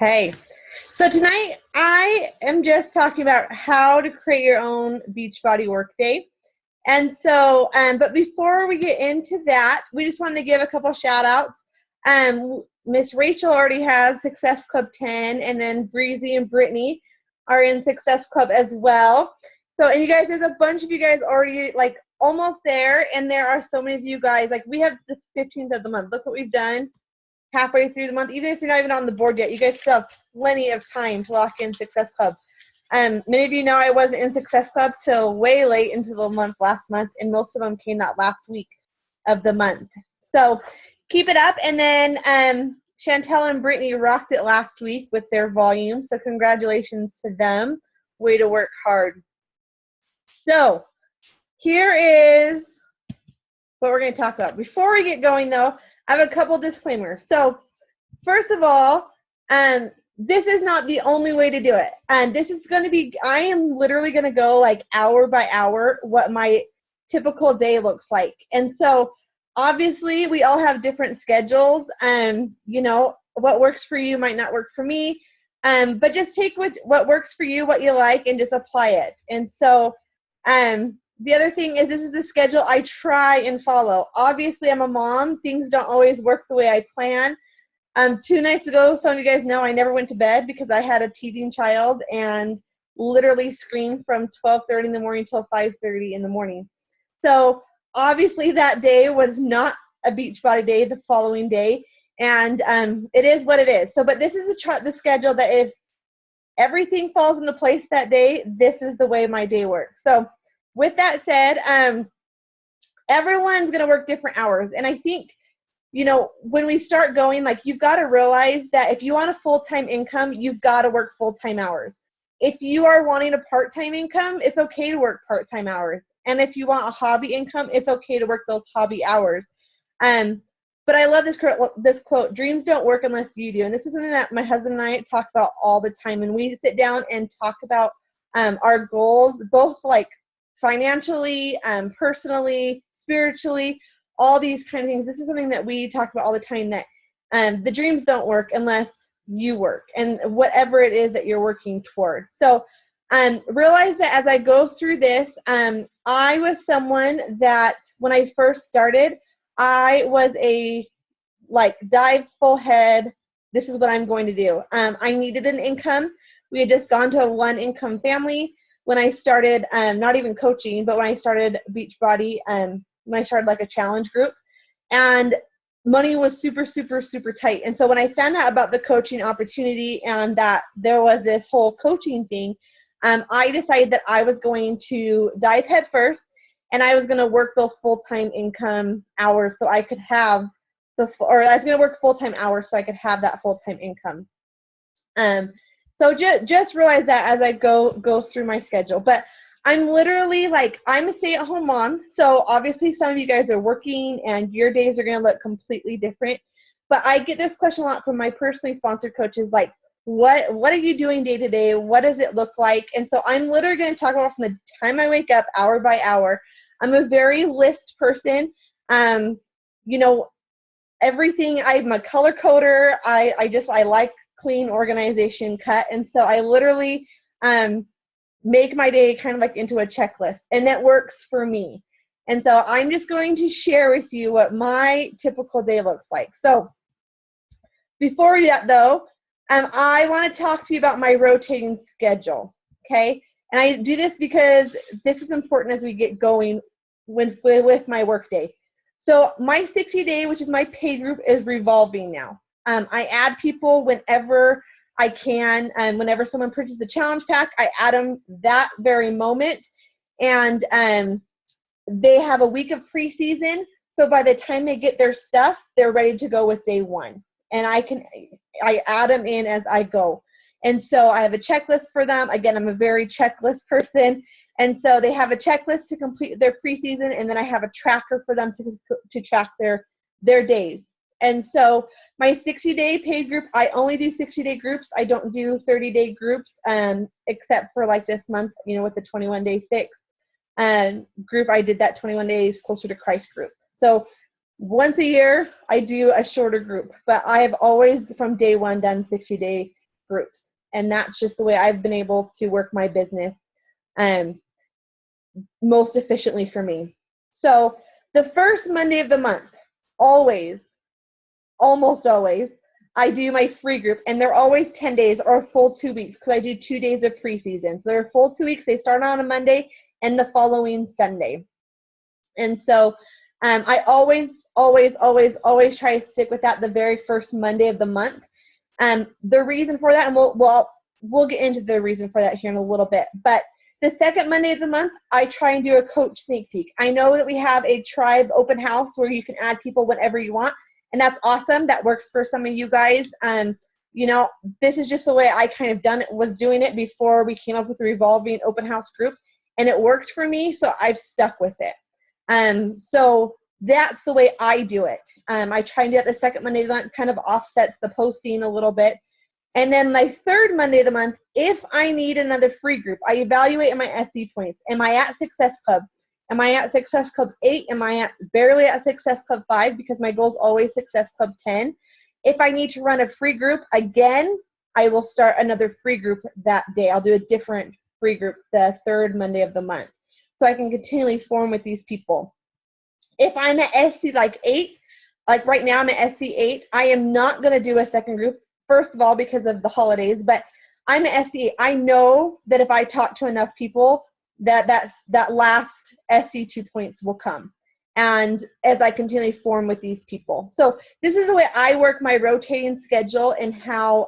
Okay, so tonight I am just talking about how to create your own Beachbody workday. And so, but before we get into that, we just wanted to give a couple shout outs. Miss Rachel already has Success Club 10, and then Breezy and Brittany are in Success Club as well. So, and you guys, there's a bunch of you guys already like almost there, and there are so many of you guys, like we have the 15th of the month. Look what we've done halfway through the month. Even if you're not even on the board yet, you guys still have plenty of time to lock in Success Club. Many of you know I wasn't in Success Club till way late into the month last month, and most of them came that last week of the month. So keep it up. And then Chantel and Brittany rocked it last week with their volume, so congratulations to them. Way to work hard. So here is what we're going to talk about. Before we get going, though, I have a couple disclaimers. So first of all, this is not the only way to do it. And this is going to be, I am literally going to go like hour by hour what my typical day looks like. And so obviously we all have different schedules. You know, what works for you might not work for me. But just take what works for you, what you like, and just apply it. And so the other thing is this is the schedule I try and follow. Obviously, I'm a mom. Things don't always work the way I plan. 2 nights ago, some of you guys know I never went to bed because I had a teething child and literally screamed from 12:30 in the morning till 5:30 in the morning. So obviously that day was not a Beachbody day the following day, and it is what it is. So, but this is the schedule that if everything falls into place that day, this is the way my day works. So with that said, everyone's going to work different hours. And I think, you know, when we start going, like, you've got to realize that if you want a full-time income, you've got to work full-time hours. If you are wanting a part-time income, it's okay to work part-time hours. And if you want a hobby income, it's okay to work those hobby hours. But I love this quote, dreams don't work unless you do. And this is something that my husband and I talk about all the time. And we sit down and talk about our goals, both like financially, personally, spiritually, all these kind of things. This is something that we talk about all the time, that the dreams don't work unless you work and whatever it is that you're working toward. So realize that as I go through this, I was someone that when I first started, I was a dive full head. This is what I'm going to do. I needed an income. We had just gone to a 1-income family when I started, not even coaching, but when I started Beachbody, when I started like a challenge group, and money was super, super, super tight. And so when I found out about the coaching opportunity and that there was this whole coaching thing, I decided that I was going to dive head first, and I was going to work those full-time income hours so I could have I was going to work full-time hours so I could have that full-time income. So just realize that as I go through my schedule. But I'm literally I'm a stay-at-home mom, so obviously some of you guys are working and your days are going to look completely different. But I get this question a lot from my personally sponsored coaches, like, what are you doing day to day? What does it look like? And so I'm literally going to talk about from the time I wake up, hour by hour. I'm a very list person. You know, everything. I'm a color coder. I like clean organization cut, and so I literally make my day kind of like into a checklist, and that works for me. And so I'm just going to share with you what my typical day looks like. So before we do that, though, I want to talk to you about my rotating schedule, okay? And I do this because this is important as we get going with my workday. So my 60-day, which is my paid group, is revolving now. I add people whenever I can. Whenever someone purchases the challenge pack, I add them that very moment. And they have a week of preseason. So by the time they get their stuff, they're ready to go with day one. And I add them in as I go. And so I have a checklist for them. Again, I'm a very checklist person. And so they have a checklist to complete their preseason, and then I have a tracker for them to track their days. And so my 60-day paid group, I only do 60-day groups. I don't do 30-day groups, except for like this month, you know, with the 21-day fix group. I did that 21 days closer to Christ group. So once a year, I do a shorter group, but I have always from day one done 60-day groups. And that's just the way I've been able to work my business most efficiently for me. So the first Monday of the month, always, almost always, I do my free group, and they're always 10 days or a full 2 weeks because I do 2 days of preseason. So they're a full 2 weeks. They start on a Monday and the following Sunday. And so I always try to stick with that the very first Monday of the month. The reason for that, and we'll get into the reason for that here in a little bit, but the second Monday of the month, I try and do a coach sneak peek. I know that we have a tribe open house where you can add people whenever you want, and that's awesome. That works for some of you guys. You know, this is just the way I kind of was doing it before we came up with the revolving open house group, and it worked for me, so I've stuck with it. So that's the way I do it. I try and do it the second Monday of the month, kind of offsets the posting a little bit. And then my third Monday of the month, if I need another free group, I evaluate my SE points. Am I at Success Club? Am I at Success Club 8? Am I barely at Success Club 5? Because my goal is always Success Club 10. If I need to run a free group, again, I will start another free group that day. I'll do a different free group the third Monday of the month, so I can continually form with these people. If I'm at SC like 8, like right now I'm at SC 8, I am not going to do a second group. First of all, because of the holidays, but I'm at SC8. I know that if I talk to enough people, that last SC2 points will come. And as I continually form with these people. So this is the way I work my rotating schedule and how,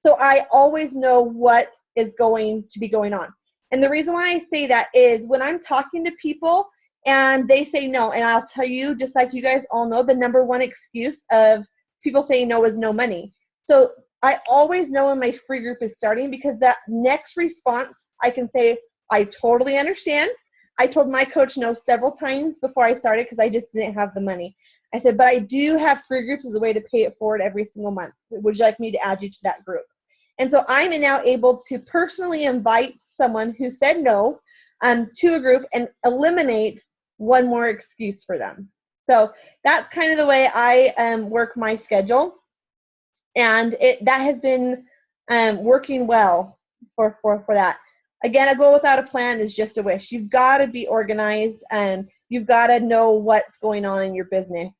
so I always know what is going to be going on. And the reason why I say that is when I'm talking to people and they say no, and I'll tell you, just like you guys all know, the number one excuse of people saying no is no money. So I always know when my free group is starting, because that next response, I can say, I totally understand. I told my coach no several times before I started because I just didn't have the money. I said, but I do have free groups as a way to pay it forward every single month. Would you like me to add you to that group? And so I'm now able to personally invite someone who said no to a group and eliminate one more excuse for them. So that's kind of the way I work my schedule. And that has been working well for that. Again, a goal without a plan is just a wish. You've got to be organized, and you've got to know what's going on in your business.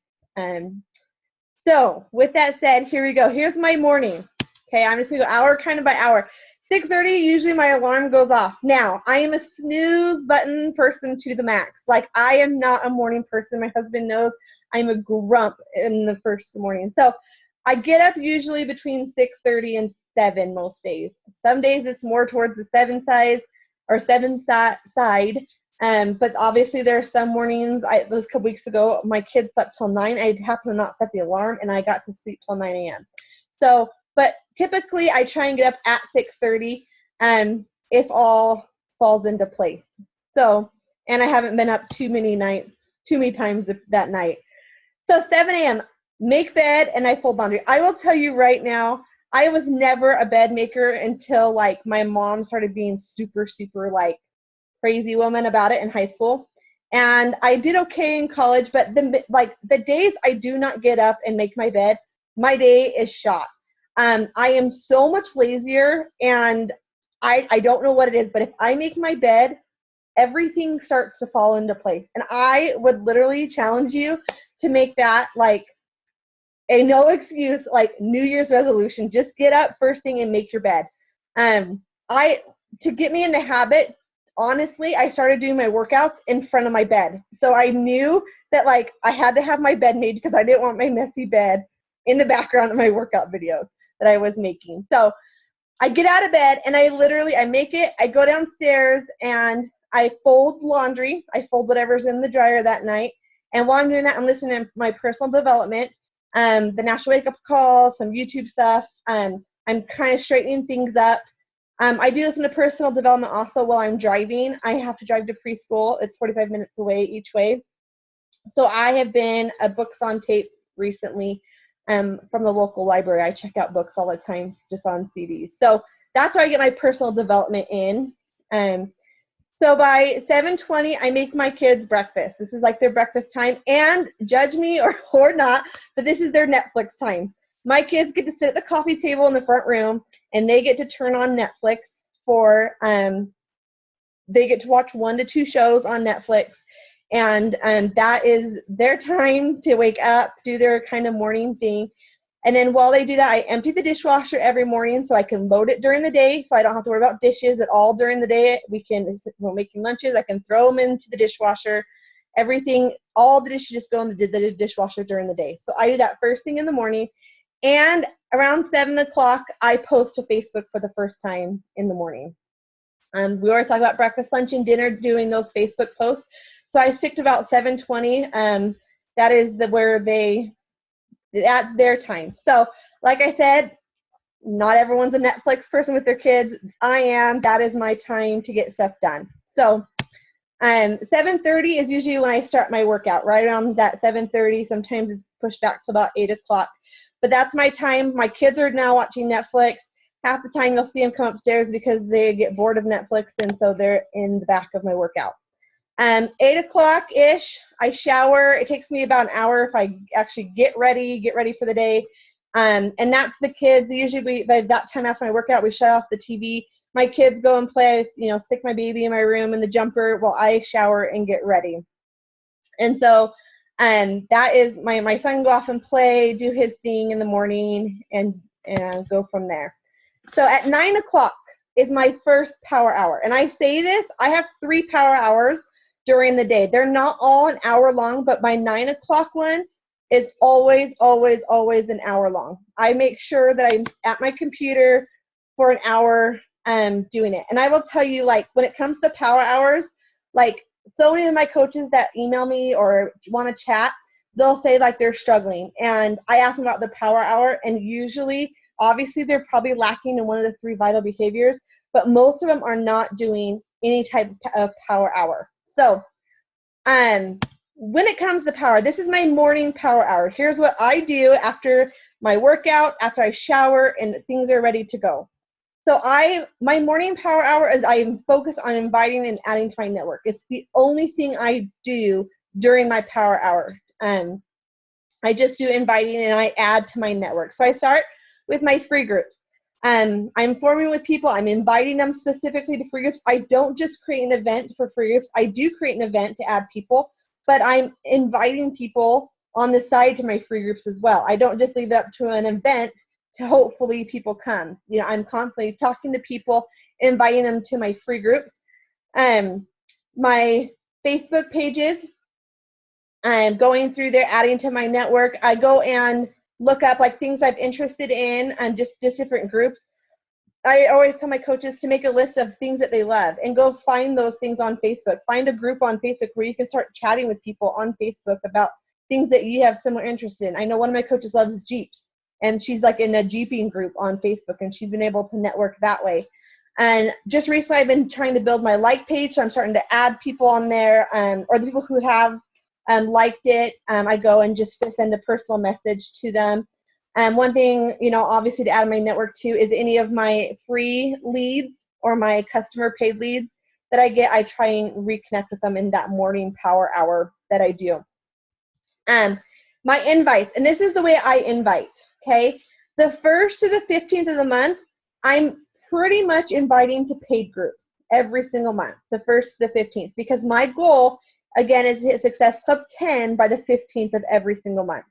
So with that said, here we go. Here's my morning. Okay, I'm just going to go hour kind of by hour. 6:30, usually my alarm goes off. Now, I am a snooze button person to the max. Like, I am not a morning person. My husband knows I'm a grump in the first morning. So I get up usually between 6:30 and 7 most days. Some days it's more towards the 7 side or 7 side. But obviously there are some mornings, those couple weeks ago, my kids slept till 9. I happened to not set the alarm, and I got to sleep till 9 a.m. So, but typically I try and get up at 6:30 if all falls into place. So, and I haven't been up too many times that night. So 7 a.m., make bed, and I fold laundry. I will tell you right now, I was never a bed maker until like my mom started being super, super like crazy woman about it in high school. And I did okay in college, but the days I do not get up and make my bed, my day is shot. I am so much lazier, and I don't know what it is, but if I make my bed, everything starts to fall into place. And I would literally challenge you to make that like a no excuse, like New Year's resolution. Just get up first thing and make your bed. To get me in the habit, honestly, I started doing my workouts in front of my bed. So I knew that like I had to have my bed made because I didn't want my messy bed in the background of my workout videos that I was making. So I get out of bed and I make it, I go downstairs and I fold laundry. I fold whatever's in the dryer that night. And while I'm doing that, I'm listening to my personal development, the National Wake Up Call, some YouTube stuff. I'm kind of straightening things up. I do listen to personal development also while I'm driving. I have to drive to preschool. It's 45 minutes away each way. So I have been a books on tape recently from the local library. I check out books all the time just on CDs. So that's where I get my personal development in. So by 7:20, I make my kids breakfast. This is like their breakfast time. And judge me or not, but this is their Netflix time. My kids get to sit at the coffee table in the front room, and they get to turn on Netflix for, they get to watch 1 to 2 shows on Netflix. And that is their time to wake up, do their kind of morning thing. And then while they do that, I empty the dishwasher every morning so I can load it during the day, so I don't have to worry about dishes at all during the day. We're making lunches, I can throw them into the dishwasher. Everything, all the dishes just go in the dishwasher during the day. So I do that first thing in the morning. And around 7 o'clock, I post to Facebook for the first time in the morning. We always talk about breakfast, lunch, and dinner, doing those Facebook posts. So I stick to about 7:20. That is where that's their time. So like I said, not everyone's a Netflix person with their kids. I am. That is my time to get stuff done. So 7:30 is usually when I start my workout, right around that 7:30. Sometimes it's pushed back to about 8 o'clock. But that's my time. My kids are now watching Netflix. Half the time you'll see them come upstairs because they get bored of Netflix, and so they're in the back of my workout. 8 o'clock-ish, I shower. It takes me about an hour if I actually get ready for the day. And that's the kids. Usually by that time after my workout, we shut off the TV. My kids go and play, stick my baby in my room in the jumper while I shower and get ready. And so that is my son go off and play, do his thing in the morning, and go from there. So at 9 o'clock is my first power hour. And I say this, I have 3 power hours during the day. They're not all an hour long, but my 9 o'clock one is always, always, always an hour long. I make sure that I'm at my computer for an hour doing it. And I will tell you, like, when it comes to power hours, like, so many of my coaches that email me or want to chat, they'll say like they're struggling. And I ask them about the power hour, and usually, obviously, they're probably lacking in one of the 3 vital behaviors, but most of them are not doing any type of power hour. So when it comes to power, this is my morning power hour. Here's what I do after my workout, after I shower, and things are ready to go. So my morning power hour is I focus on inviting and adding to my network. It's the only thing I do during my power hour. I just do inviting and I add to my network. So I start with my free groups. I'm forming with people. I'm inviting them specifically to free groups. I don't just create an event for free groups. I do create an event to add people, but I'm inviting people on the side to my free groups as well. I don't just leave it up to an event to hopefully people come. I'm constantly talking to people, inviting them to my free groups. My Facebook pages, I'm going through there, adding to my network. I go and look up like things I'm interested in and just different groups. I always tell my coaches to make a list of things that they love and go find those things on Facebook. Find a group on Facebook where you can start chatting with people on Facebook about things that you have similar interest in. I know one of my coaches loves Jeeps, and she's like in a Jeeping group on Facebook, and she's been able to network that way. And just recently I've been trying to build my like page, so I'm starting to add people on there, or the people who have liked it. I go and just to send a personal message to them. One thing, obviously to add my network too, is any of my free leads or my customer paid leads that I get, I try and reconnect with them in that morning power hour that I do. My invites, and this is the way I invite, okay? The 1st to the 15th of the month, I'm pretty much inviting to paid groups every single month, the 1st to the 15th, because my goal, again, is to hit Success Club 10 by the 15th of every single month.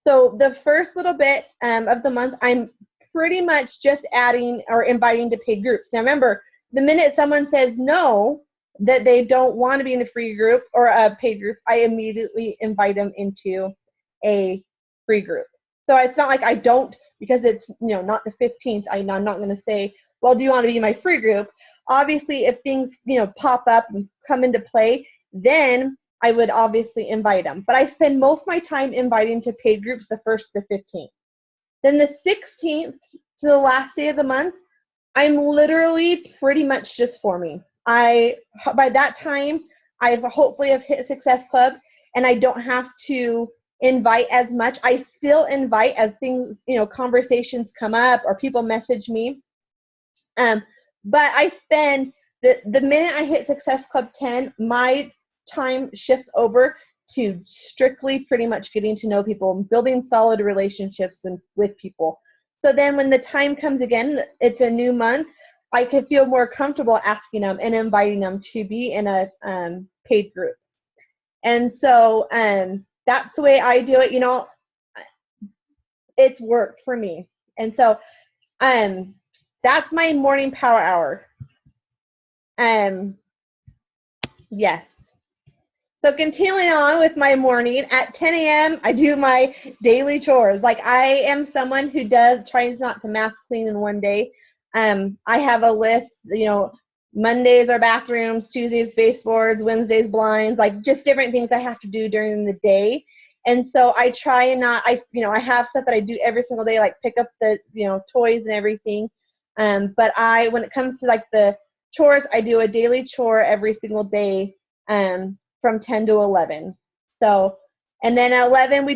So the first little bit of the month, I'm pretty much just adding or inviting to paid groups. Now remember, the minute someone says no, that they don't want to be in a free group or a paid group, I immediately invite them into a free group. So it's not like I don't, because it's not the 15th, I'm not going to say, well, do you want to be in my free group? Obviously, if things pop up and come into play, then I would obviously invite them. But I spend most of my time inviting to paid groups the 1st to the 15th. Then the 16th to the last day of the month, I'm literally pretty much just forming. By that time, I've hopefully have hit Success Club, and I don't have to invite as much. I still invite as things, conversations come up or people message me. But I spend, the minute I hit Success Club 10, my time shifts over to strictly pretty much getting to know people and building solid relationships with people. So then when the time comes again, it's a new month, I can feel more comfortable asking them and inviting them to be in a paid group. And so that's the way I do it. You know, it's worked for me. And so that's my morning power hour. Yes. So continuing on with my morning, at 10 a.m., I do my daily chores. Like, I am someone who tries not to mass clean in one day. I have a list, you know, Mondays are bathrooms, Tuesdays baseboards, Wednesdays blinds, like just different things I have to do during the day. And so I try and not, I have stuff that I do every single day, like pick up the, toys and everything. But when it comes to like the chores, I do a daily chore every single day. From 10 to 11. So, and then at 11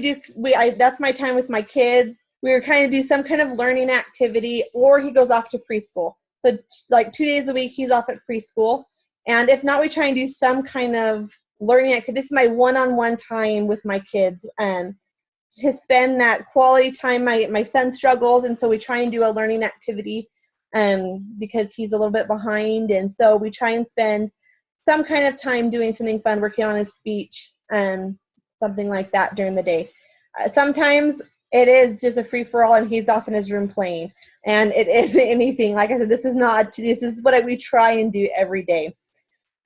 that's my time with my kids. We were kind of do some kind of learning activity, or he goes off to preschool. So like 2 days a week he's off at preschool. And if not, we try and do some kind of learning activity. This is my one-on-one time with my kids, to spend that quality time. My son struggles, and so we try and do a learning activity because he's a little bit behind. And so we try and spend some kind of time doing something fun, working on his speech, something like that during the day. Sometimes it is just a free-for-all and he's off in his room playing, and it isn't anything. Like I said, this is what we try and do every day.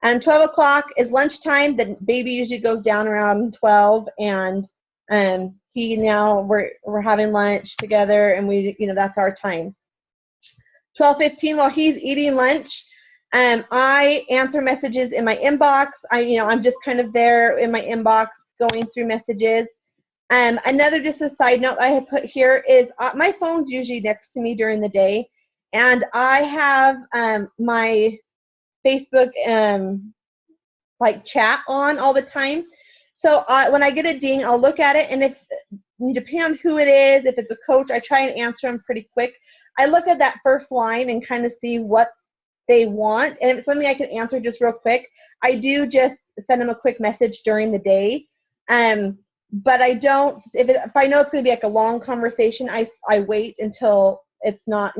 And 12 o'clock is lunchtime. The baby usually goes down around 12, and we're having lunch together, and that's our time. 12:15, while he's eating lunch, I answer messages in my inbox. I'm just kind of there in my inbox going through messages. Another, just a side note I have put here is my phone's usually next to me during the day, and I have my Facebook like chat on all the time. So when I get a ding, I'll look at it, and if depending on who it is, if it's a coach, I try and answer them pretty quick. I look at that first line and kind of see what they want, and if it's something I can answer just real quick, I do just send them a quick message during the day. But I don't, if I know it's going to be like a long conversation, I wait until it's not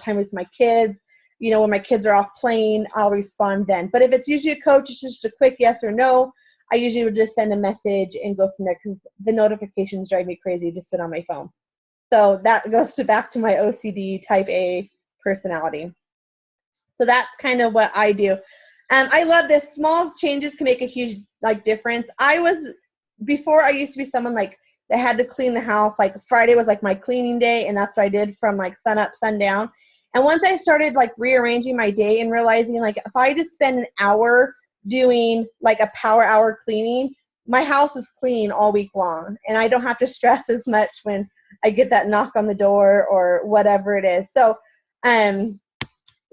time with my kids. When my kids are off playing, I'll respond then. But if it's usually a coach, it's just a quick yes or no. I usually would just send a message and go from there, because the notifications drive me crazy to sit on my phone. So that goes back to my OCD type A personality. So that's kind of what I do. I love this. Small changes can make a huge difference. Before I used to be someone that had to clean the house. Like Friday was my cleaning day, and that's what I did from sun up, sundown. And once I started rearranging my day and realizing if I just spend an hour doing a power hour cleaning, my house is clean all week long, and I don't have to stress as much when I get that knock on the door or whatever it is. So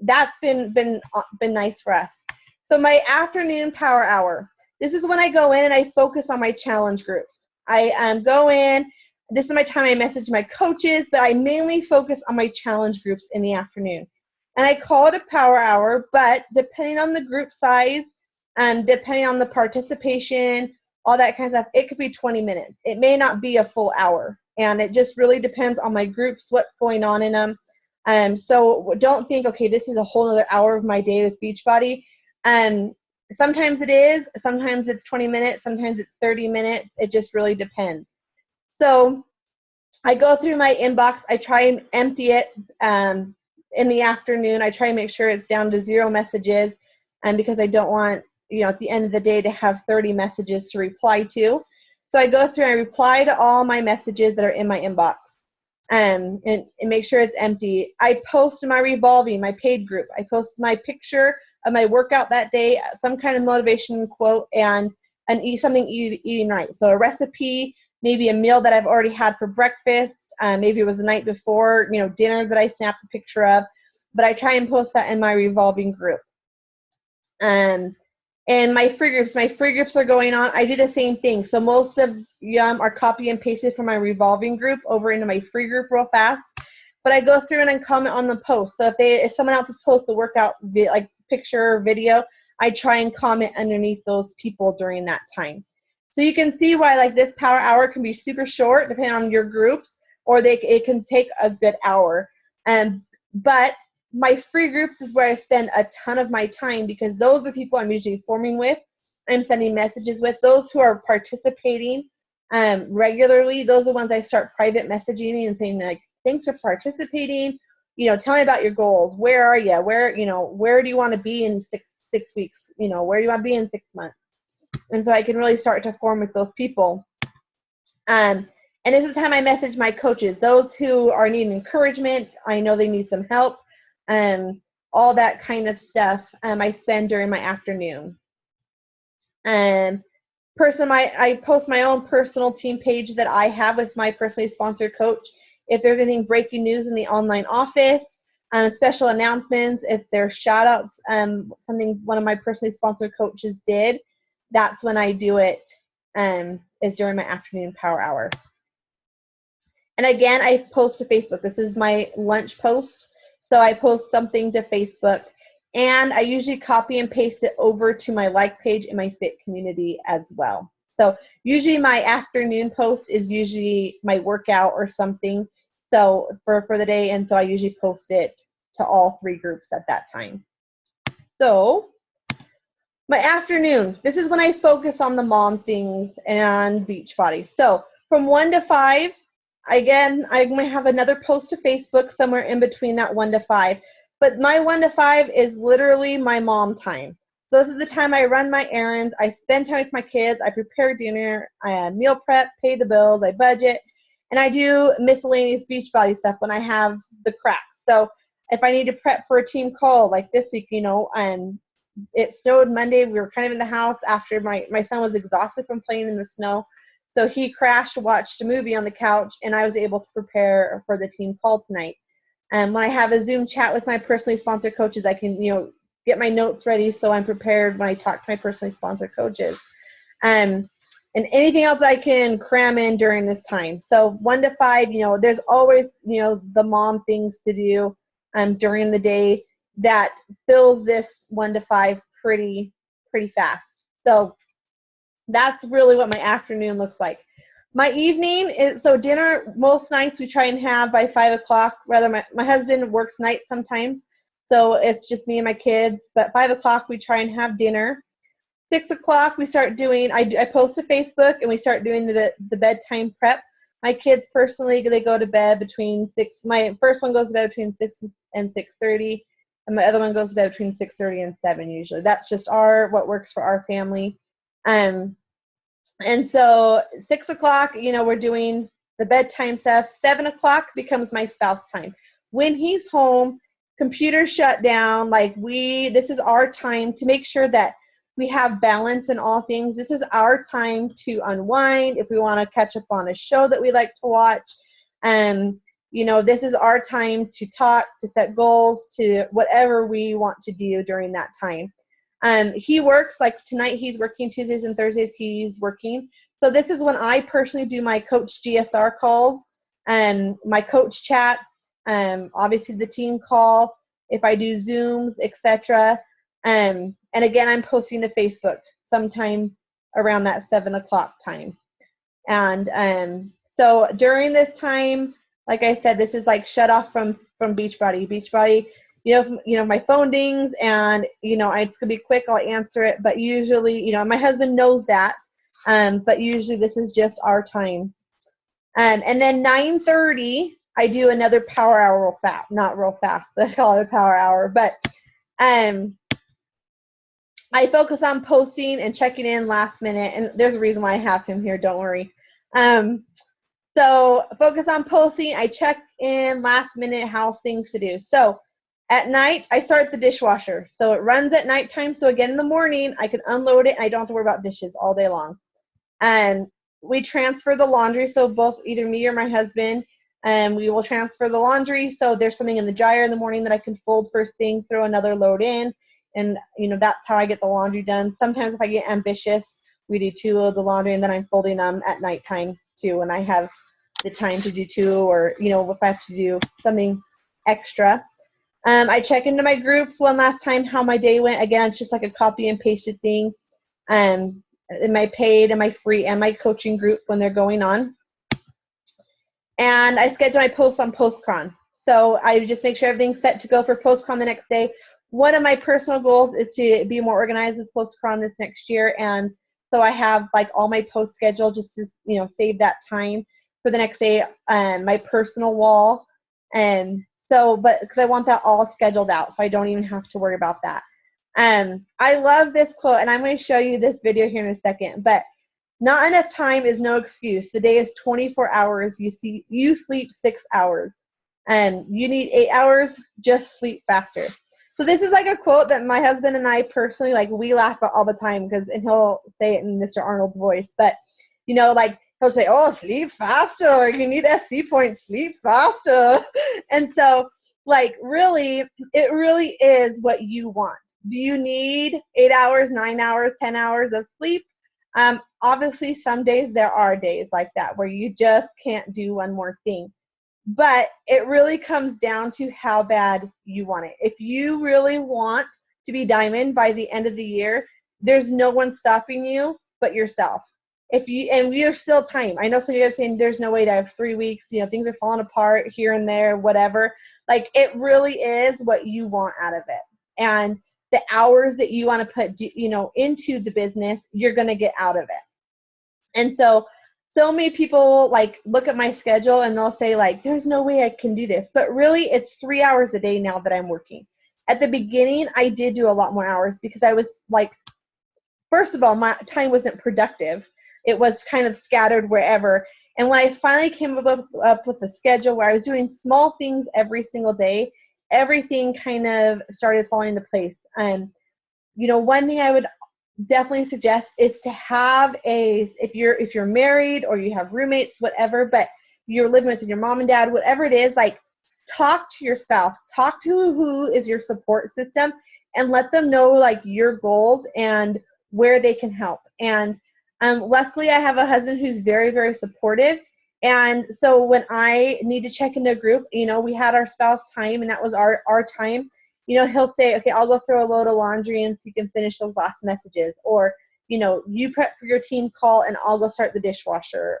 that's been nice for us. So my afternoon power hour, this is when I go in and I focus on my challenge groups. I go in, this is my time I message my coaches, but I mainly focus on my challenge groups in the afternoon. And I call it a power hour, but depending on the group size, depending on the participation, all that kind of stuff, it could be 20 minutes. It may not be a full hour. And it just really depends on my groups, what's going on in them. So don't think, okay, this is a whole other hour of my day with Beachbody. Sometimes it is, sometimes it's 20 minutes, sometimes it's 30 minutes. It just really depends. So I go through my inbox. I try and empty it in the afternoon. I try and make sure it's down to 0 messages, because I don't want, at the end of the day to have 30 messages to reply to. So I go through and I reply to all my messages that are in my inbox, and make sure it's empty. I post in my revolving, my paid group. I post my picture of my workout that day, some kind of motivation quote, and something eating right. So a recipe, maybe a meal that I've already had for breakfast. Maybe it was the night before, dinner that I snapped a picture of. But I try and post that in my revolving group. And my free groups are going on. I do the same thing. So most of them are copy and pasted from my revolving group over into my free group real fast. But I go through and I comment on the post. So if someone else has posted the workout picture or video, I try and comment underneath those people during that time. So you can see why this power hour can be super short depending on your groups. or it can take a good hour. But my free groups is where I spend a ton of my time, because those are the people I'm usually forming with, I'm sending messages with. Those who are participating regularly, those are the ones I start private messaging and saying, like, thanks for participating. Tell me about your goals. Where are you? Where do you want to be in six weeks? Where do you want to be in 6 months? And so I can really start to form with those people. And this is the time I message my coaches, those who are needing encouragement. I know they need some help. All that kind of stuff I spend during my afternoon. I post my own personal team page that I have with my personally sponsored coach. If there's anything breaking news in the online office, special announcements, if there's shout outs, something one of my personally sponsored coaches did, that's when I do it, is during my afternoon power hour. And again, I post to Facebook. This is my lunch post. So I post something to Facebook, and I usually copy and paste it over to my like page in my fit community as well. So usually my afternoon post is usually my workout or something, so for the day, and so I usually post it to all 3 groups at that time. So my afternoon, this is when I focus on the mom things and Beachbody. So from 1 to 5, again, I might have another post to Facebook somewhere in between that 1 to 5. But my 1 to 5 is literally my mom time. So this is the time I run my errands, I spend time with my kids, I prepare dinner, I meal prep, pay the bills, I budget, and I do miscellaneous Beachbody stuff when I have the cracks. So if I need to prep for a team call, like this week, it snowed Monday. We were kind of in the house after my son was exhausted from playing in the snow. So he crashed, watched a movie on the couch, and I was able to prepare for the team call tonight. And when I have a Zoom chat with my personally sponsored coaches, I can, get my notes ready so I'm prepared when I talk to my personally sponsored coaches. And anything else I can cram in during this time. So 1 to 5, there's always, the mom things to do during the day that fills this 1 to 5 pretty fast. So that's really what my afternoon looks like. My evening is, so dinner, most nights we try and have by 5 o'clock. Rather, my husband works nights sometimes, so it's just me and my kids. But 5 o'clock we try and have dinner. 6 o'clock we start doing, I post to Facebook and we start doing the bedtime prep. My kids personally, they go to bed between 6, my first one goes to bed between 6 and 6:30, and my other one goes to bed between 6:30 and 7 usually. That's just what works for our family. And so 6 o'clock, we're doing the bedtime stuff. 7 o'clock becomes my spouse time. When he's home, computer shut down, this is our time to make sure that we have balance in all things. This is our time to unwind. If we want to catch up on a show that we like to watch, this is our time to talk, to set goals, to whatever we want to do during that time. He works, like tonight he's working, Tuesdays and Thursdays he's working. So this is when I personally do my coach GSR calls, my coach chats, obviously the team call, if I do Zooms, etc. And again, I'm posting to Facebook sometime around that 7 o'clock time. And so during this time, like I said, this is like shut off from Beachbody. Beachbody, my phone dings and, it's going to be quick, I'll answer it. But usually, my husband knows that. But usually this is just our time. And then 9:30, I do another power hour real fast. Not real fast, I call it a power hour. But I focus on posting and checking in last minute. And there's a reason why I have him here, don't worry. So focus on posting. I check in last minute, how's things to do. So at night, I start the dishwasher. So it runs at nighttime. So again, in the morning, I can unload it and I don't have to worry about dishes all day long. And we transfer the laundry. So both either me or my husband, we will transfer the laundry. So there's something in the dryer in the morning that I can fold first thing, throw another load in. And, that's how I get the laundry done. Sometimes if I get ambitious, we do 2 loads of laundry and then I'm folding them at nighttime too. When I have the time to do 2 or, if I have to do something extra. I check into my groups one last time how my day went. Again, it's just like a copy and pasted thing. In my paid and my free and my coaching group when they're going on. And I schedule my posts on Postcron. So I just make sure everything's set to go for Postcron the next day. One of my personal goals is to be more organized with Postcron this next year, and so I have like all my posts scheduled just to save that time for the next day. My personal wall, and so but because I want that all scheduled out, so I don't even have to worry about that. I love this quote, and I'm going to show you this video here in a second, but not enough time is no excuse. The day is 24 hours. You sleep 6 hours. And you need 8 hours, just sleep faster. So this is like a quote that my husband and I personally, like, we laugh at all the time, and he'll say it in Mr. Arnold's voice, but like he'll say, oh, sleep faster, you need SC points, sleep faster. And so like really, it really is what you want. Do you need 8 hours, 9 hours, 10 hours of sleep? Obviously some days there are days like that where you just can't do one more thing. But it really comes down to how bad you want it. If you really want to be diamond by the end of the year, there's no one stopping you but yourself. And we are still time. I know some of you guys are saying there's no way that I have 3 weeks, things are falling apart here and there, whatever. Like, it really is what you want out of it. And the hours that you want to put, into the business, you're going to get out of it. And so many people like look at my schedule and they'll say like, there's no way I can do this. But really, it's 3 hours a day now that I'm working. At the beginning, I did do a lot more hours because I was like, first of all, my time wasn't productive. It was kind of scattered wherever. And when I finally came up with a schedule where I was doing small things every single day, everything kind of started falling into place. And one thing I would definitely suggest is to have if you're married or you have roommates, whatever, but you're living with your mom and dad, whatever it is, like, talk to your spouse, talk to who is your support system, and let them know like your goals and where they can help. And luckily I have a husband who's very, very supportive. And so when I need to check into a group, we had our spouse time, and that was our time. He'll say, okay, I'll go throw a load of laundry and so you can finish those last messages. Or, you prep for your team call and I'll go start the dishwasher.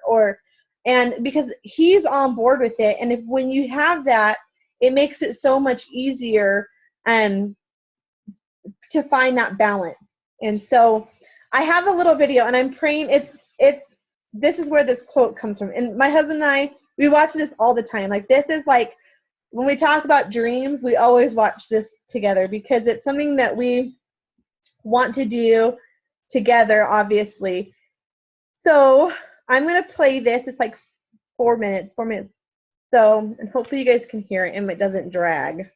And because he's on board with it. And when you have that, it makes it so much easier to find that balance. And so I have a little video, and I'm praying this is where this quote comes from. And my husband and I, we watch this all the time. Like, this is like, when we talk about dreams, we always watch this together because it's something that we want to do together, obviously. So I'm going to play this. It's like 4 minutes. So, and hopefully you guys can hear it and it doesn't drag.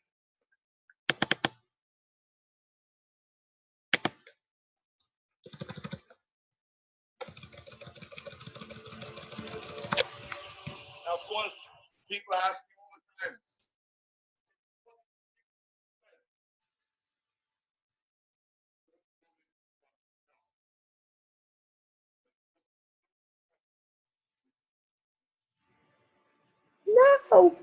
Now, of course, people ask me all the time, No.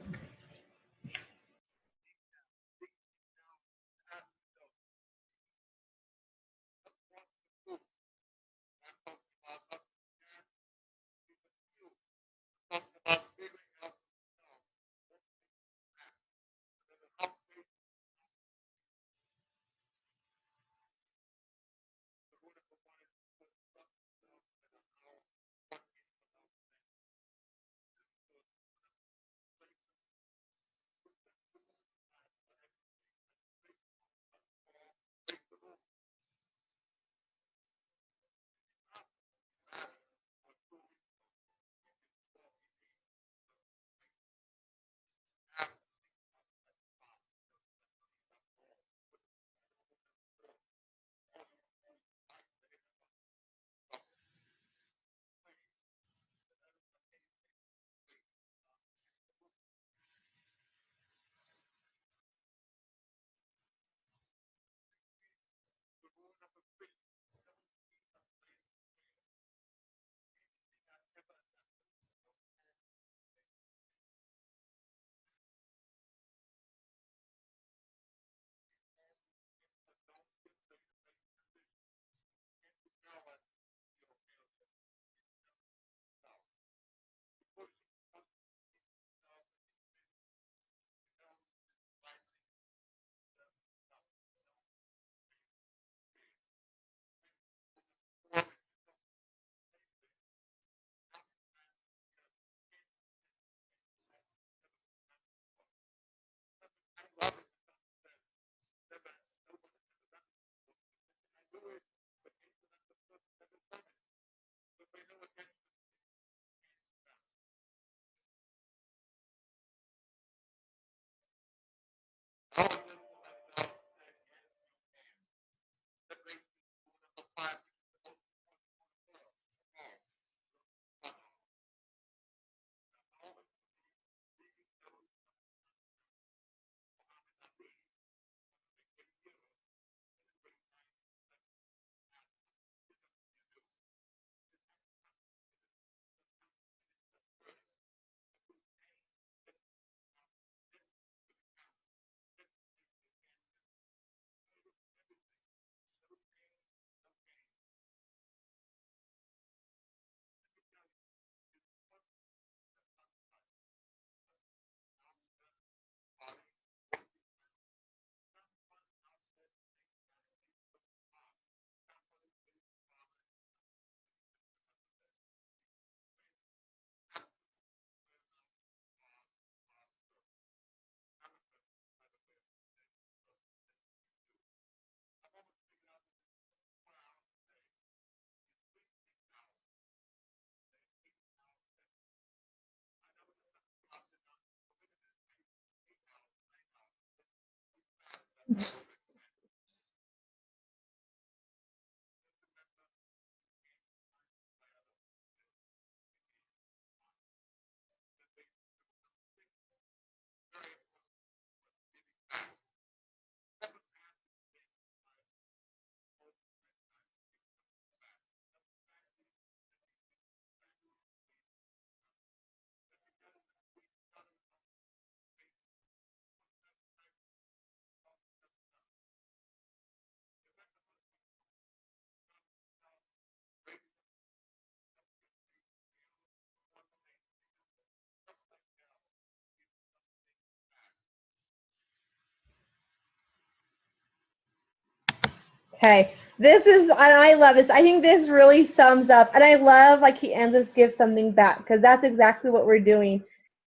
Okay, this is, and I love this. I think this really sums up, and I love like he ends with give something back, because that's exactly what we're doing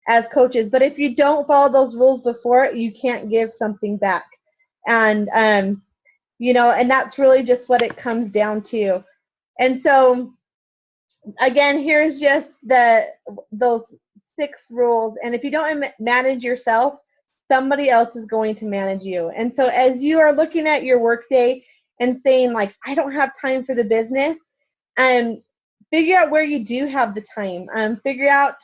as coaches. But if you don't follow those rules before, you can't give something back. And, and that's really just what it comes down to. And so, again, here's just those 6 rules. And if you don't manage yourself, somebody else is going to manage you. And so as you are looking at your workday and saying, like, I don't have time for the business, figure out where you do have the time. Figure out,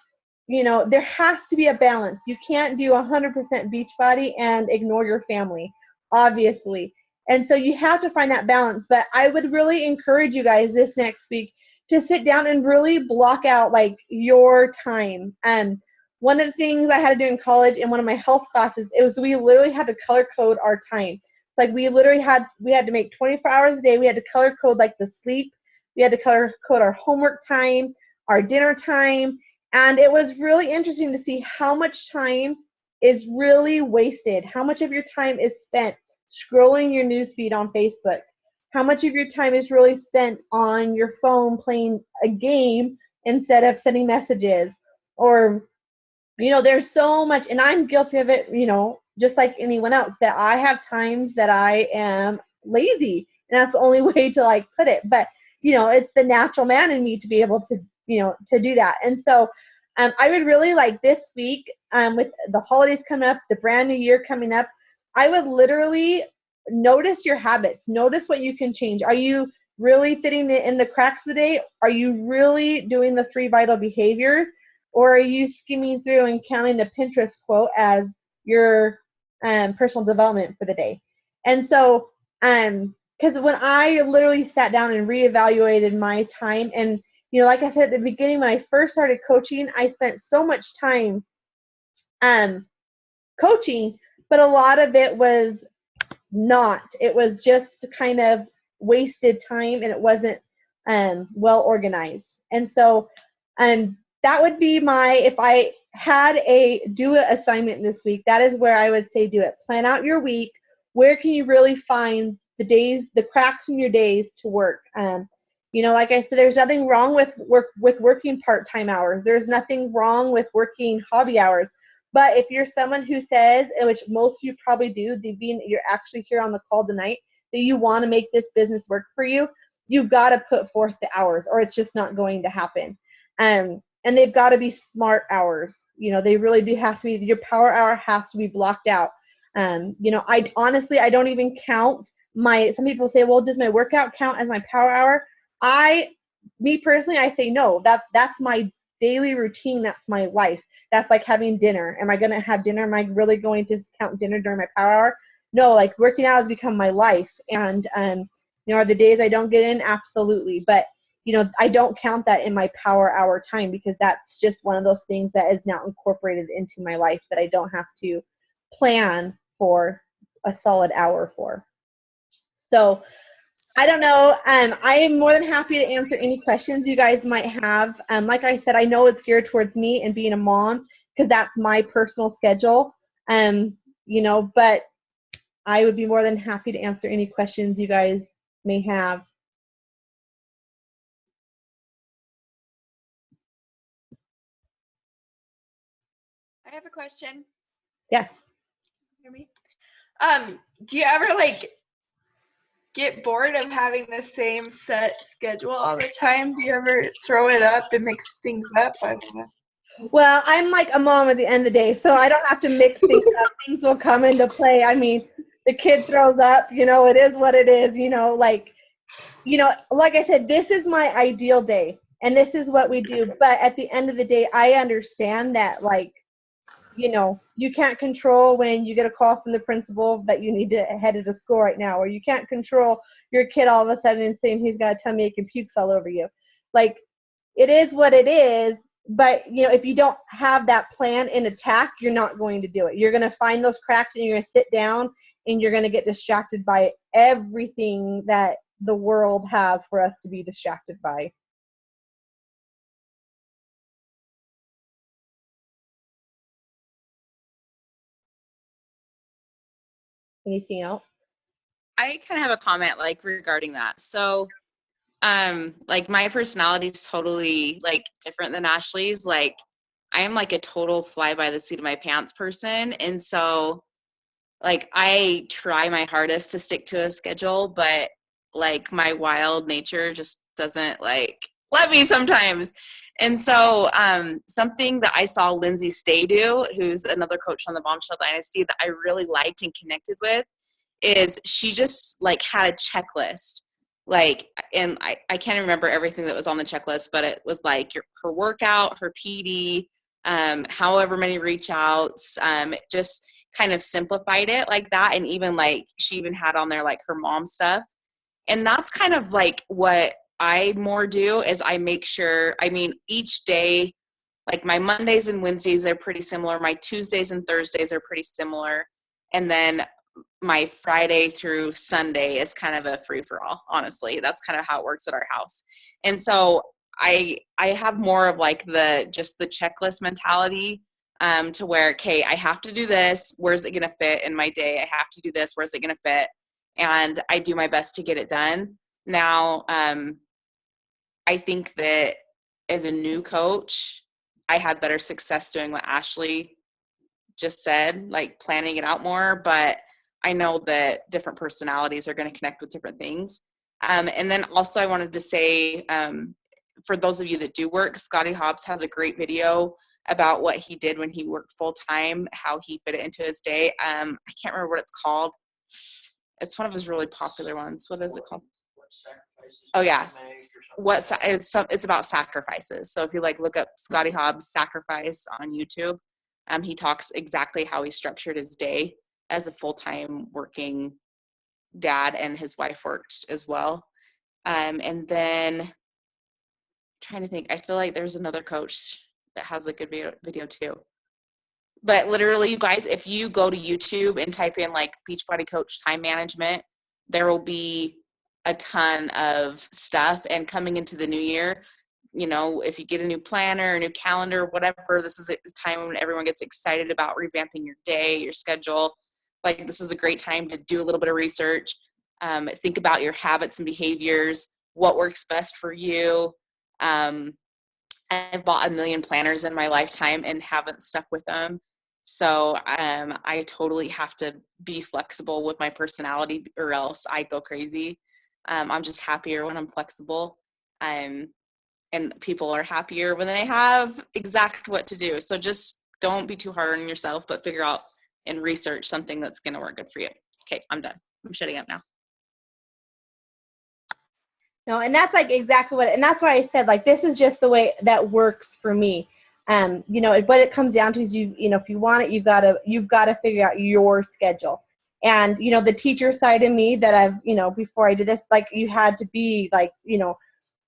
there has to be a balance. You can't do 100% Beachbody and ignore your family, obviously. And so you have to find that balance. But I would really encourage you guys this next week to sit down and really block out like your time. One of the things I had to do in college in one of my health classes, it was we literally had to color code our time. Like we had to make 24 hours a day. We had to color code like the sleep. We had to color code our homework time, our dinner time. And it was really interesting to see how much time is really wasted. How much of your time is spent scrolling your newsfeed on Facebook? How much of your time is really spent on your phone playing a game instead of sending messages? Or, there's so much, and I'm guilty of it, just like anyone else, that I have times that I am lazy. And that's the only way to like put it. But, it's the natural man in me to be able to, to do that. And so I would really like this week, with the holidays coming up, the brand new year coming up, I would literally notice your habits. Notice what you can change. Are you really fitting it in the cracks of the day? Are you really doing the 3 vital behaviors? Or are you skimming through and counting the Pinterest quote as your personal development for the day? And so, because when I literally sat down and reevaluated my time, and like I said at the beginning, when I first started coaching, I spent so much time coaching, but a lot of it was not. It was just kind of wasted time, and it wasn't well organized. And so that would be if I had a do it assignment this week, that is where I would say do it. Plan out your week. Where can you really find the cracks in your days to work? Like I said, there's nothing wrong with working part-time hours. There's nothing wrong with working hobby hours. But if you're someone who says, which most of you probably do, being that you're actually here on the call tonight, that you want to make this business work for you, you've got to put forth the hours, or it's just not going to happen. And they've got to be smart hours. They really do have to be. Your power hour has to be blocked out. You know, I honestly, I don't even count some people say, well, does my workout count as my power hour? Me personally, I say no. That's my daily routine. That's my life. That's like having dinner. Am I going to have dinner? Am I really going to count dinner during my power hour? No, like working out has become my life. And, you know, are the days I don't get in? Absolutely. But, you know, I don't count that in my power hour time because that's just one of those things that is now incorporated into my life that I don't have to plan for a solid hour for. So I don't know. I am more than happy to answer any questions you guys might have. Like I said, I know it's geared towards me and being a mom because that's my personal schedule. You know, but I would be more than happy to answer any questions you guys may have. I have a question. Yeah. Hear me? Do you ever like get bored of having the same set schedule all the time? Do you ever throw it up and mix things up? I don't know. Well, I'm like a mom at the end of the day, so I don't have to mix things up. Things will come into play. I mean, the kid throws up, you know, it is what it is, you know, like I said, this is my ideal day and this is what we do. But at the end of the day, I understand that, like, you know, you can't control when you get a call from the principal that you need to head to school right now, or you can't control your kid all of a sudden saying he's got a tummy ache and pukes all over you. Like, it is what it is. But, you know, if you don't have that plan in attack, you're not going to do it. You're going to find those cracks and you're going to sit down and you're going to get distracted by everything that the world has for us to be distracted by. Anything else? I kind of have a comment like regarding that. So, like my personality is totally like different than Ashley's. Like I am like a total fly by the seat of my pants person. And so like I try my hardest to stick to a schedule, but like my wild nature just doesn't like let me sometimes. And so something that I saw Lindsay Stay do, who's another coach on the Bombshell Dynasty that I really liked and connected with, is she just like had a checklist. Like, and I can't remember everything that was on the checklist, but it was like her workout, her PD, however many reach outs, just kind of simplified it like that. And even like she even had on there like her mom stuff. And that's kind of like what I more do is I make sure, I mean, each day, like my Mondays and Wednesdays are pretty similar. My Tuesdays and Thursdays are pretty similar. And then my Friday through Sunday is kind of a free for all, honestly. That's kind of how it works at our house. And so I have more of like just the checklist mentality, to where, okay, I have to do this. Where's it going to fit in my day? I have to do this. Where's it going to fit? And I do my best to get it done. Now, I think that as a new coach, I had better success doing what Ashley just said, like planning it out more, but I know that different personalities are going to connect with different things. And then also I wanted to say, for those of you that do work, Scotty Hobbs has a great video about what he did when he worked full time, how he fit it into his day. I can't remember what it's called. It's one of his really popular ones. What is it called? Oh yeah. It's about sacrifices. So if you like look up Scotty Hobbs sacrifice on YouTube, he talks exactly how he structured his day as a full-time working dad, and his wife worked as well. And then trying to think, I feel like there's another coach that has a good video too. But literally, you guys, if you go to YouTube and type in like Beachbody Coach time management, there will be a ton of stuff. And coming into the new year, you know, if you get a new planner, a new calendar, whatever, this is a time when everyone gets excited about revamping your day, your schedule. Like, this is a great time to do a little bit of research, think about your habits and behaviors, what works best for you. I've bought 1 million planners in my lifetime and haven't stuck with them. So I totally have to be flexible with my personality or else I go crazy. I'm just happier when I'm flexible. And people are happier when they have exact what to do. So just don't be too hard on yourself, but figure out and research something that's going to work good for you. Okay, I'm done. I'm shutting up now. No, and that's like exactly what, and that's why I said, like, this is just the way that works for me. You know, what it comes down to is you know, if you want it, you've got to figure out your schedule. And, you know, the teacher side of me that I've, you know, before I did this, like, you had to be like, you know,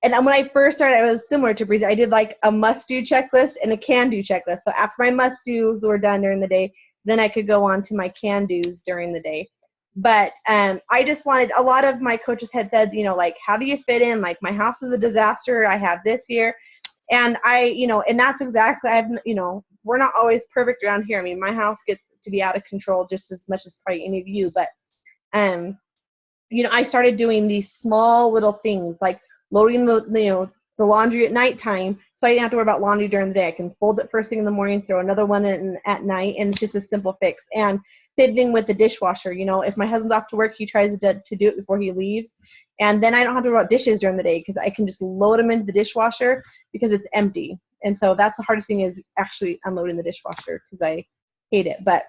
and when I first started, I was similar to Breezy. I did like a must-do checklist and a can-do checklist. So after my must-dos were done during the day, then I could go on to my can-dos during the day. But I just wanted, a lot of my coaches had said, you know, like, how do you fit in? Like, my house is a disaster. I have this here. And you know, and that's exactly, you know, we're not always perfect around here. I mean, my house gets to be out of control just as much as probably any of you. But, you know, I started doing these small little things like loading the laundry at nighttime, so I didn't have to worry about laundry during the day. I can fold it first thing in the morning, throw another one in at night, and it's just a simple fix. And same thing with the dishwasher. You know, if my husband's off to work, he tries to do it before he leaves, and then I don't have to worry about dishes during the day because I can just load them into the dishwasher because it's empty. And so that's the hardest thing, is actually unloading the dishwasher, because I hate it. But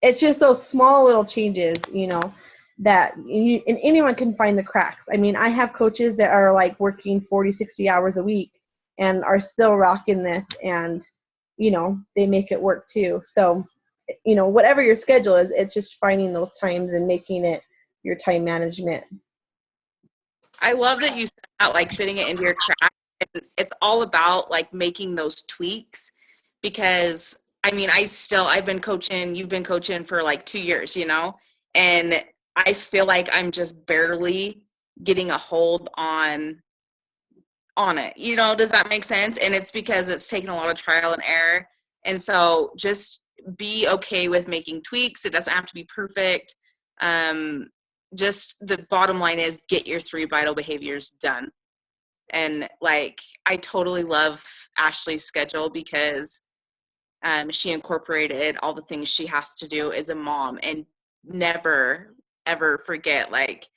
it's just those small little changes, you know, that and anyone can find the cracks. I mean, I have coaches that are like working 40, 60 hours a week and are still rocking this, and, you know, they make it work too. So, you know, whatever your schedule is, it's just finding those times and making it your time management. I love that you said that, like, fitting it into your track. And it's all about like making those tweaks, because I mean, I've been coaching, you've been coaching for like 2 years, you know, and I feel like I'm just barely getting a hold on it. You know, does that make sense? And it's because it's taken a lot of trial and error. And so just be okay with making tweaks. It doesn't have to be perfect. Just the bottom line is get your 3 vital behaviors done. And like, I totally love Ashley's schedule because she incorporated all the things she has to do as a mom, and never ever forget, like,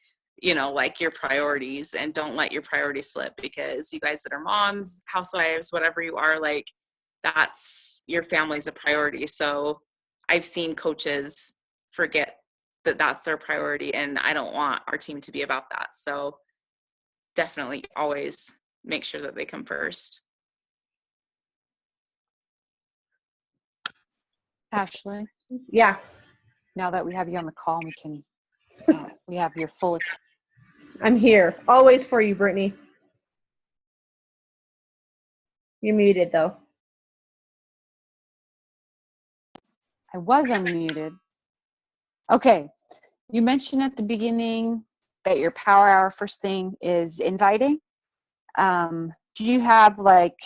you know, like, your priorities, and don't let your priorities slip, because you guys that are moms, housewives, whatever you are, like, that's, your family's a priority. So I've seen coaches forget that that's their priority, and I don't want our team to be about that. So definitely always make sure that they come first. Ashley, Yeah, now that we have you on the call, we can we have your full attention. I'm here always for you, Brittany. You're muted though. I was unmuted. Okay, you mentioned at the beginning that your power hour first thing is inviting. Do you have, like,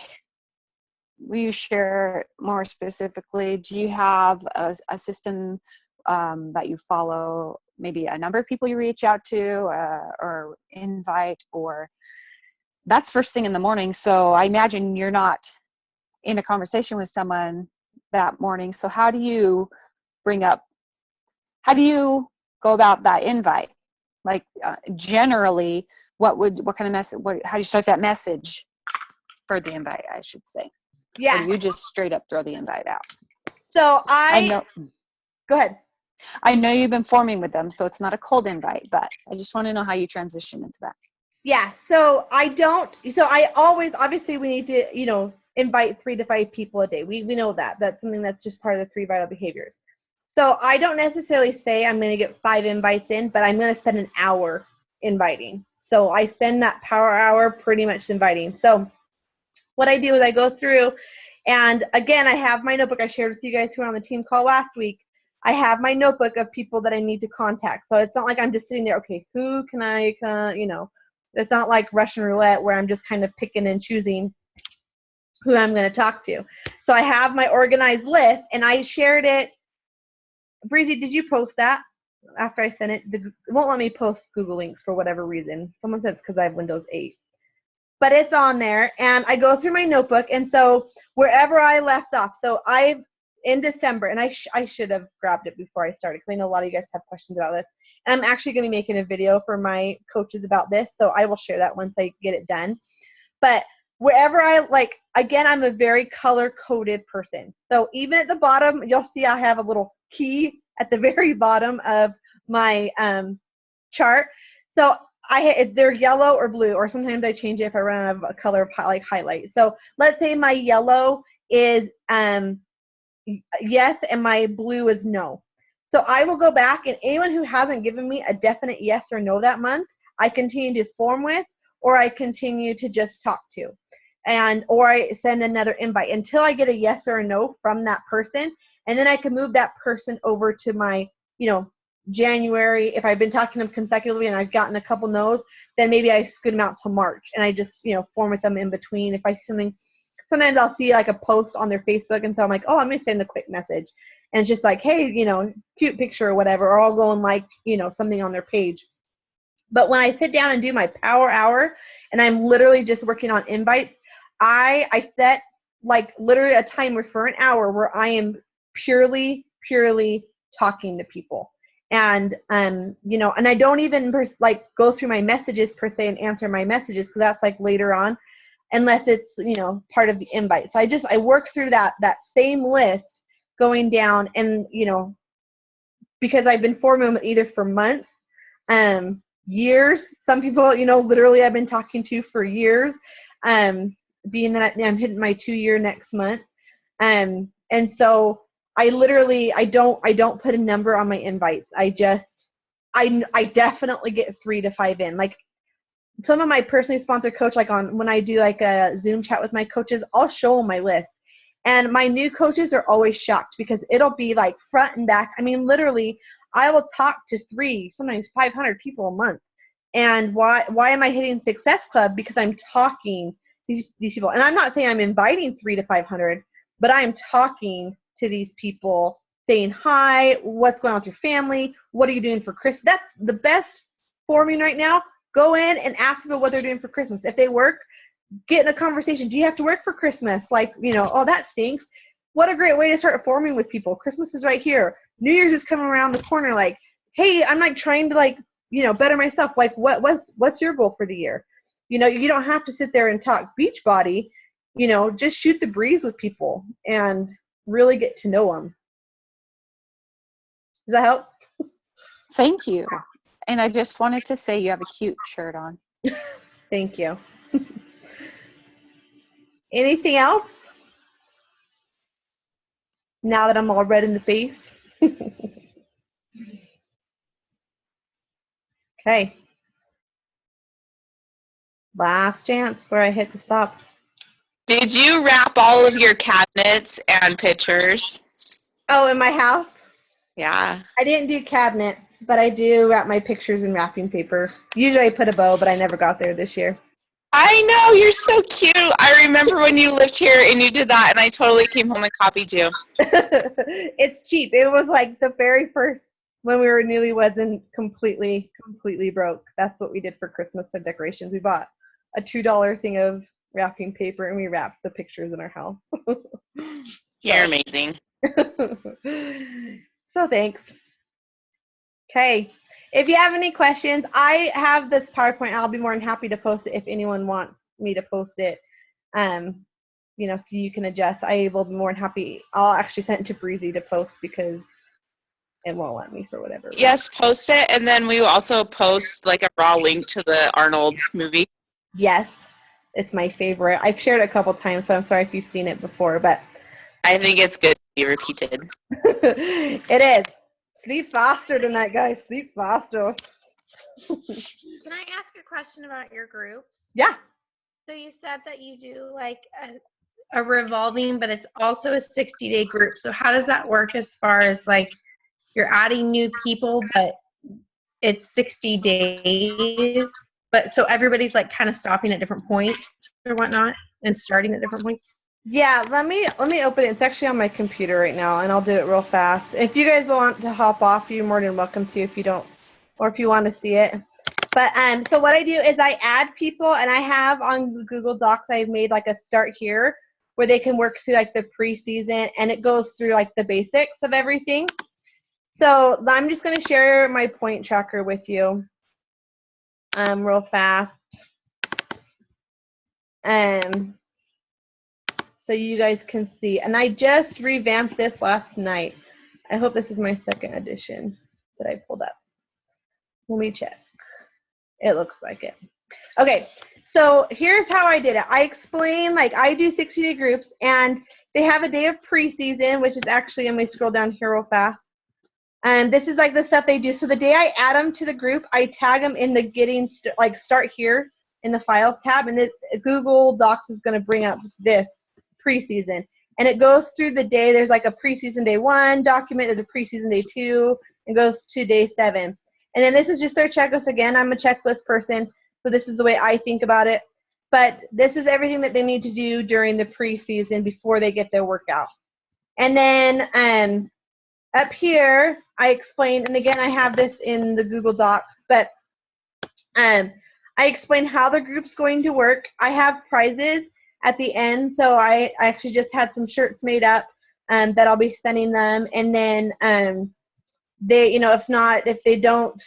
will you share more specifically? Do you have a system that you follow? Maybe a number of people you reach out to or invite, or that's first thing in the morning. So I imagine you're not in a conversation with someone that morning. So how do you go about that invite? Like generally, what kind of message, how do you start that message for the invite, I should say? Yeah. Or do you just straight up throw the invite out? So I know. Go ahead. I know you've been forming with them, so it's not a cold invite, but I just want to know how you transition into that. Yeah. So I always, obviously we need to, you know, invite 3 to 5 people a day. We know that. That's something that's just part of the 3 vital behaviors. So I don't necessarily say I'm going to get 5 invites in, but I'm going to spend an hour inviting. So I spend that power hour pretty much inviting. So what I do is I go through, and again, I have my notebook I shared with you guys who were on the team call last week. I have my notebook of people that I need to contact. So it's not like I'm just sitting there, okay, who can I, you know, it's not like Russian roulette where I'm just kind of picking and choosing who I'm going to talk to. So I have my organized list, and I shared it. Breezy, did you post that after I sent it? It won't let me post Google links for whatever reason. Someone said it's because I have Windows 8. But it's on there, and I go through my notebook, and so wherever I left off, so in December, and I should have grabbed it before I started, because I know a lot of you guys have questions about this, and I'm actually going to be making a video for my coaches about this, so I will share that once I get it done. But wherever I like, again, I'm a very color coded person. So even at the bottom, you'll see I have a little key at the very bottom of my chart. So they're yellow or blue, or sometimes I change it if I run out of a color of like highlight. So let's say my yellow is yes and my blue is no. So I will go back, and anyone who hasn't given me a definite yes or no that month, I continue to form with, or I continue to just talk to, or I send another invite until I get a yes or a no from that person. And then I can move that person over to my, January. If I've been talking to them consecutively and I've gotten a couple no's, then maybe I scoot them out till March, and I just, form with them in between. If I see something, sometimes I'll see like a post on their Facebook, and so I'm like, oh, I'm going to send a quick message. And it's just like, hey, cute picture or whatever, or I'll go and like, something on their page. But when I sit down and do my power hour and I'm literally just working on invites, I set like literally a timer for an hour where I am purely talking to people. And, and I don't even like go through my messages per se and answer my messages, because that's like later on, unless it's, part of the invite. So I work through that same list going down, and, because I've been forming them either for months, years, some people, literally I've been talking to for years, being that I'm hitting my 2-year next month. And so I don't put a number on my invites. I definitely get 3 to 5 in. Like some of my personally sponsored coach, like when I do like a Zoom chat with my coaches, I'll show them my list. And my new coaches are always shocked, because it'll be like front and back. I mean, literally, I will talk to 3, sometimes 500 people a month. And why am I hitting Success Club? Because I'm talking these people. And I'm not saying I'm inviting 300 to 500, but I'm talking to these people, saying, hi, what's going on with your family? What are you doing for Christmas? That's the best forming right now. Go in and ask them what they're doing for Christmas. If they work, get in a conversation. Do you have to work for Christmas? Like, oh, that stinks. What a great way to start forming with people. Christmas is right here. New Year's is coming around the corner. Like, hey, I'm like trying to like, better myself. Like, what's your goal for the year? You don't have to sit there and talk Beachbody. Just shoot the breeze with people and really get to know them. Does that help? Thank you. And I just wanted to say you have a cute shirt on. Thank you. Anything else? Now that I'm all red in the face. Okay. Last chance before I hit the stop. Did you wrap all of your cabinets and pictures? Oh, in my house? Yeah. I didn't do cabinets, but I do wrap my pictures in wrapping paper. Usually I put a bow, but I never got there this year. I know, you're so cute. I remember when you lived here and you did that, and I totally came home and copied you. It's cheap. It was like the very first, when we were newlyweds and completely broke. That's what we did for Christmas and decorations. We bought a $2 thing of wrapping paper, and we wrapped the pictures in our house. You're amazing. So thanks. Okay. If you have any questions, I have this PowerPoint. I'll be more than happy to post it if anyone wants me to post it. So you can adjust. I will be more than happy. I'll actually send it to Breezy to post, because it won't let me for whatever reason. Yes, post it, and then we will also post like a raw link to the Arnold movie. Yes, it's my favorite. I've shared it a couple times, so I'm sorry if you've seen it before, but I think it's good to be repeated. it is. Sleep faster tonight, guys. Sleep faster. Can I ask a question about your groups? Yeah. So you said that you do like a revolving, but it's also a 60-day group. So how does that work as far as like you're adding new people, but it's 60 days? But so everybody's like kind of stopping at different points or whatnot and starting at different points? Yeah, let me open it. It's actually on my computer right now, and I'll do it real fast. If you guys want to hop off, you're more than welcome to. If you don't, or if you want to see it. But so what I do is I add people, and I have on Google Docs, I've made like a start here where they can work through like the preseason, and it goes through like the basics of everything. So I'm just going to share my point tracker with you real fast. So you guys can see. And I just revamped this last night. I hope this is my second edition that I pulled up. Let me check. It looks like it. Okay, so here's how I did it. I explain, like, I do 60-day groups, and they have a day of preseason, which is actually, I'm going to scroll down here real fast. And this is like the stuff they do. So the day I add them to the group, I tag them in the start here in the files tab, and Google Docs is going to bring up this preseason. And it goes through the day. There's like a preseason day 1 document, there's a preseason day 2, and goes to day 7. And then this is just their checklist again. I'm a checklist person, so this is the way I think about it. But this is everything that they need to do during the preseason before they get their workout. And then up here, I explain, and again, I have this in the Google Docs, but I explain how the group's going to work. I have prizes at the end, so I actually just had some shirts made up that I'll be sending them. And then they, if they don't,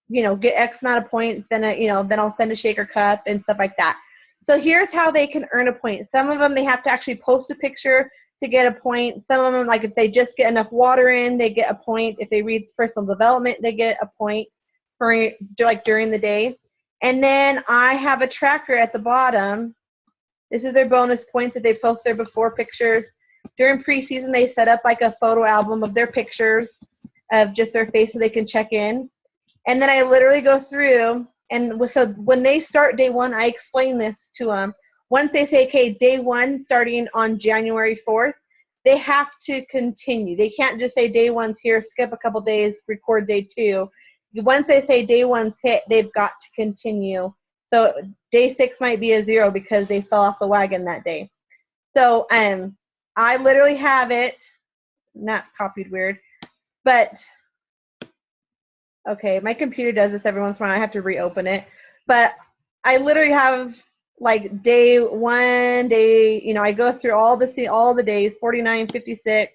get X amount of points, then then I'll send a shaker cup and stuff like that. So here's how they can earn a point. Some of them, they have to actually post a picture to get a point. Some of them, like if they just get enough water in, they get a point. If they read personal development, they get a point for like during the day. And then I have a tracker at the bottom. This is their bonus points if they post their before pictures. During preseason, they set up like a photo album of their pictures of just their face so they can check in. And then I literally go through, and so when they start day 1, I explain this to them. Once they say, okay, day 1 starting on January 4th, they have to continue. They can't just say day 1's here, skip a couple days, record day 2. Once they say day 1's hit, they've got to continue. So day 6 might be a 0 because they fell off the wagon that day. So I literally have it, not copied weird, but okay, my computer does this every once in a while. I have to reopen it. But I literally have like day 1, I go through all the days, 49, 56,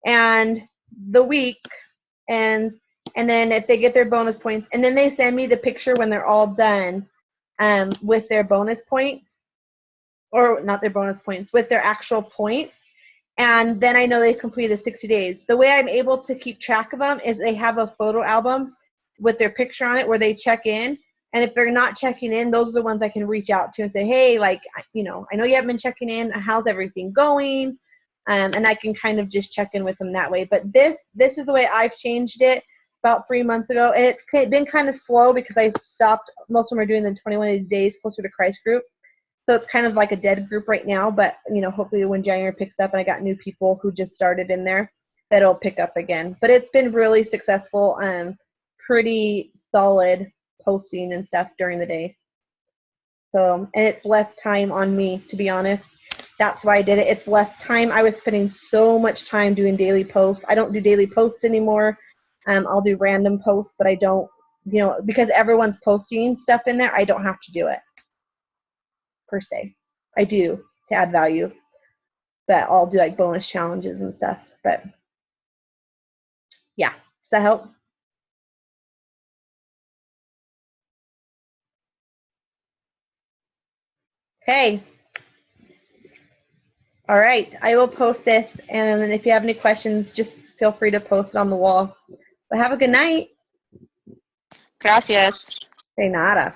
and the week, and then if they get their bonus points, and then they send me the picture when they're all done with their bonus points, or not their bonus points, with their actual points. And then I know they completed the 60 days. The way I'm able to keep track of them is they have a photo album with their picture on it where they check in. And if they're not checking in, those are the ones I can reach out to and say, hey, like, I know you haven't been checking in. How's everything going? And I can kind of just check in with them that way. But this is the way I've changed it about 3 months ago. And it's been kind of slow because I stopped. Most of them are doing the 21 days closer to Christ group. So it's kind of like a dead group right now, but hopefully when January picks up and I got new people who just started in there, that'll pick up again. But it's been really successful, pretty solid posting and stuff during the day. So, and it's less time on me, to be honest. That's why I did it. It's less time. I was spending so much time doing daily posts. I don't do daily posts anymore. I'll do random posts, but I don't, because everyone's posting stuff in there, I don't have to do it. Per se. I do to add value, but I'll do like bonus challenges and stuff. But yeah, does that help? Okay. All right, I will post this, and then if you have any questions, just feel free to post it on the wall. But have a good night. Gracias. De nada.